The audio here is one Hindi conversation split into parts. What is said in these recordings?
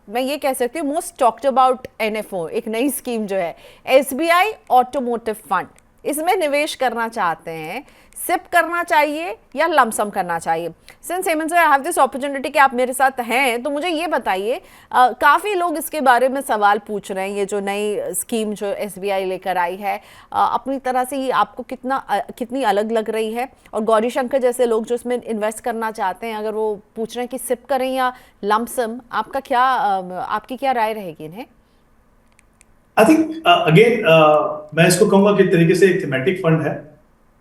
मैं ये कह सकती हूँ मोस्ट टॉक्ड अबाउट एनएफओ, एक नई स्कीम जो है एसबीआई ऑटोमोटिव फंड, इसमें निवेश करना चाहते हैं, सिप करना चाहिए या लमसम करना चाहिए? Since Hemant sir I have this opportunity कि आप मेरे साथ हैं, तो मुझे ये बताइए, काफ़ी लोग इसके बारे में सवाल पूछ रहे हैं, ये जो नई स्कीम जो एसबीआई लेकर आई है अपनी तरह से ये आपको कितनी अलग लग रही है? और गौरी शंकर जैसे लोग जो इसमें इन्वेस्ट करना चाहते हैं, अगर वो पूछ रहे हैं कि सिप करें या लमसम, आपकी क्या राय रहेगी इन्हें? आई थिंक अगेन मैं इसको कहूंगा कि तरीके से एक थीमेटिक फंड है।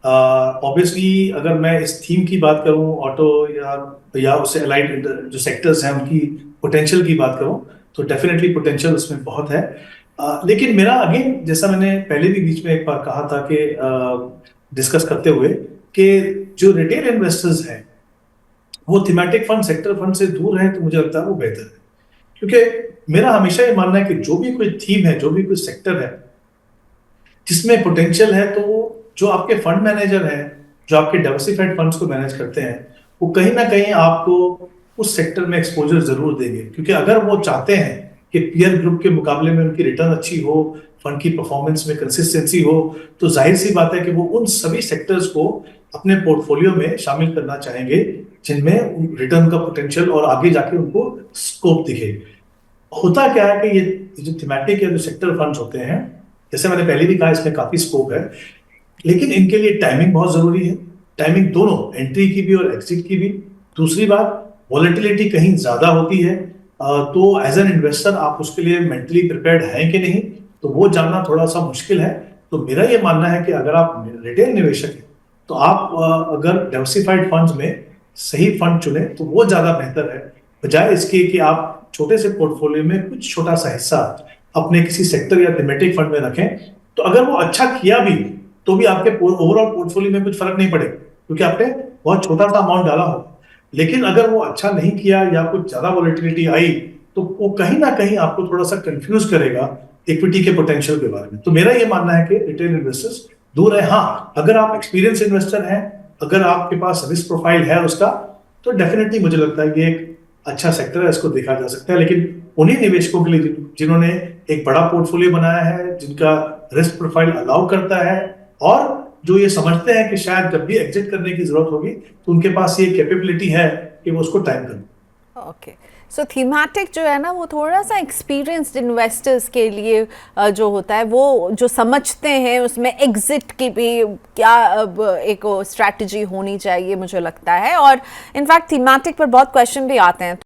ऑब्वियसली अगर मैं इस थीम की बात करूं, ऑटो या उससे अलाइड जो सेक्टर्स हैं उनकी पोटेंशियल की बात करूं, तो डेफिनेटली पोटेंशियल उसमें बहुत है। लेकिन मेरा अगेन, जैसा मैंने पहले भी बीच में एक बार कहा था कि डिस्कस करते हुए, कि जो रिटेल इन्वेस्टर्स हैं वो थीमेटिक फंड, सेक्टर फंड से दूर है, तो मुझे लगता है वो बेहतर है। क्योंकि मेरा हमेशा ये मानना है कि जो भी कोई थीम है, जो भी कोई सेक्टर है जिसमें पोटेंशियल है, तो जो आपके फंड मैनेजर हैं, जो आपके डाइवर्सिफाइड फंड्स को मैनेज करते हैं, वो कहीं ना कहीं आपको उस सेक्टर में एक्सपोजर जरूर देंगे। क्योंकि अगर वो चाहते हैं कि पीयर ग्रुप के मुकाबले में उनकी रिटर्न अच्छी हो, फंड की परफॉर्मेंस में कंसिस्टेंसी हो, तो जाहिर सी बात है कि वो उन सभी सेक्टर्स को अपने पोर्टफोलियो में शामिल करना चाहेंगे जिनमें रिटर्न का पोटेंशियल और आगे जाके उनको स्कोप दिखे। होता क्या है कि ये जो थीमेटिक या जो सेक्टर फंड्स होते हैं, जैसे मैंने पहले भी कहा, इसमें काफी स्कोप है, लेकिन इनके लिए टाइमिंग बहुत जरूरी है। टाइमिंग दोनों, एंट्री की भी और एग्जिट की भी। दूसरी बात, वॉलेटिलिटी कहीं ज्यादा होती है, तो एज एन इन्वेस्टर आप उसके लिए मेंटली प्रिपेयर्ड हैं कि नहीं, तो वो जानना थोड़ा सा मुश्किल है। तो मेरा ये मानना है कि अगर आप रिटेल निवेशक हैं, तो आप अगर डाइवर्सिफाइड फंड्स में सही फंड चुने तो वो ज्यादा बेहतर है, बजाय इसके कि आप छोटे से पोर्टफोलियो में कुछ छोटा सा हिस्सा अपने किसी सेक्टर या थीमेटिक फंड में रखें। तो अगर वो अच्छा किया भी, तो भी आपके ओवरऑल पोर्टफोलियो में कुछ फर्क नहीं पड़ेगा, क्योंकि आपने बहुत छोटा सा अमाउंट डाला हो। लेकिन अगर वो अच्छा नहीं किया या कुछ ज्यादा वॉलेटिलिटी आई, तो वो कहीं ना कहीं आपको थोड़ा सा कंफ्यूज करेगा इक्विटी के पोटेंशियल के बारे में। तो मेरा ये मानना है कि रिटेल इन्वेस्टर्स दूर है। हाँ, अगर आप एक्सपीरियंस इन्वेस्टर हैं, अगर आपके पास रिस्क प्रोफाइल है उसका, तो डेफिनेटली मुझे लगता है ये एक अच्छा सेक्टर है, इसको देखा जा सकता है। लेकिन उन्हीं निवेशकों के लिए जिन्होंने एक बड़ा पोर्टफोलियो बनाया है, जिनका रिस्क प्रोफाइल अलाउ करता है, और जो ये समझते हैं कि शायद जब भी एग्जिट करने की जरूरत होगी तो उनके पास ये कैपेबिलिटी है कि वो उसको टाइम कर। ओके, सो थीमेटिक जो है ना, वो थोड़ा सा एक्सपीरियंस्ड इन्वेस्टर्स के लिए जो होता है, वो जो समझते हैं उसमें एग्जिट की भी क्या एक स्ट्रैटेजी होनी चाहिए मुझे लगता है। और इनफैक्ट थीमेटिक पर बहुत क्वेश्चन भी आते हैं।